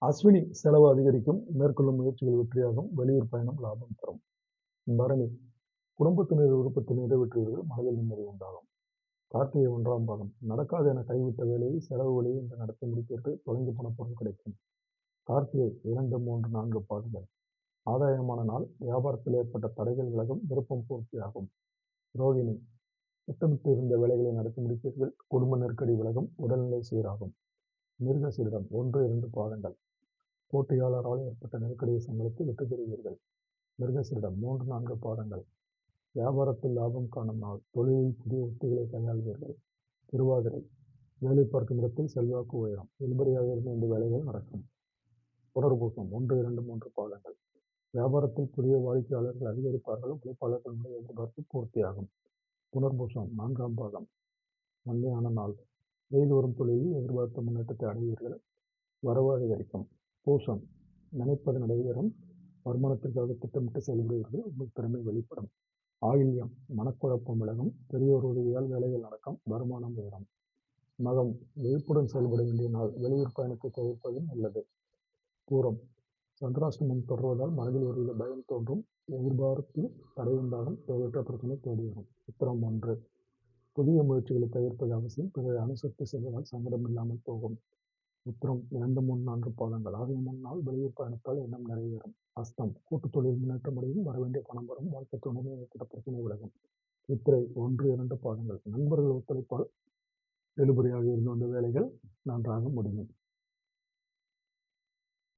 அஸ்வினி செலவு அதிகரிக்கும், மேற்கொள்ளும் முயற்சிகள் வெற்றியாகும், வெளியூர் பயணம் லாபம் தரும். பரணி குடும்பத்தினர் விருப்பத்தை நிறைவேற்றுவீர்கள், மனதில் நிம்மதி உண்டாகும். கார்த்திகை 1ஆம் பாதம் நடக்காது என கைவிட்ட வேலையை செலவு வழியை இன்று நடத்தி முடிப்பீர்கள், தொலைந்து போன பொருள் கிடைக்கும். கார்த்திகை 2, 3, 4 பாதங்கள் ஆதாயமான நாள், வியாபாரத்தில் ஏற்பட்ட தடைகள் விலகும், விருப்பம் பூர்த்தியாகும். ரோகிணி திட்டமிட்டு இருந்த வேலைகளை நடத்தி முடிப்பீர்கள், குடும்ப நெருக்கடி விலகும், உடல்நிலை சீராகும். மிருகசீரிடம் 1, 2 பாதங்கள் போட்டியாளரால் ஏற்பட்ட நெருக்கடியை சமாளித்து வெற்றி பெறுவீர்கள். மிருகசீரிடம் 3, 4 பாதங்கள் வியாபாரத்தில் லாபம் காணும் நாள், தொழிலில் புதிய உத்திகளை கையாள்வீர்கள். திருவாதிரை வேலை பார்க்கும் இடத்தில் செல்வாக்கு உயரும், இழுபறியாக இருந்த இந்த வேலைகள் நடக்கும். புனர்பூசம் 1, 2, 3 பாதங்கள் வியாபாரத்தில் புதிய வாடிக்கையாளர்கள் அதிகரிப்பார்கள், உழைப்பாளர்களுடைய எதிர்பார்ப்பு பூர்த்தியாகும். புனர்பூசம் 4ஆம் பாதம் நன்மையான நாள், செய்து வரும் தொழிலில் எதிர்பார்த்த முன்னேற்றத்தை அடைவீர்கள், வரவு அதிகரிக்கும். பூசம் நினைப்பது நடைபெறும், வருமானத்திற்காக திட்டமிட்டு செயல்படுவீர்கள், உங்கள் திறமை வெளிப்படும். ஆயில்யம் மனக்குழப்பம் விலகும், பெரியோர் உதவியால் வேலைகள் நடக்கும், வருமானம் உயரும். மகம் விழிப்புடன் செயல்பட வேண்டிய நாள், வெளியூர் பயணத்தை தவிர்ப்பது நல்லது. பூரம் சந்திராஷ்டமம் தொடர்வதால் மனதில் ஒருவித பயம் தோன்றும், எதிர்பார்ப்பில் தடை உண்டாகும், தேவையற்ற பிரச்சனை தேடி வரும். உத்திரம் 1 புதிய முயற்சிகளை தவிர்ப்பது அவசியம், பிறரை அனுசரித்து செல்வதால் சங்கடம் இல்லாமல் போகும். உத்திரம் 2, 3, 4 பாதங்கள் ஆகியமான நாள், வெளியூர் பயணத்தால் எண்ணம் நிறைவேறும். அஸ்தம் கூட்டுத் தொழில் முன்னேற்றம் அடையும், வரவேண்டிய பணம் வரும், வாழ்க்கை துணையில் ஏற்பட்ட பிரச்சனை விலகும். சித்திரை 1, 2 பாதங்கள் நண்பர்கள் ஒத்துழைப்பால் இழுபறியாக இருந்து வந்த வேலைகள் நன்றாக முடியும்.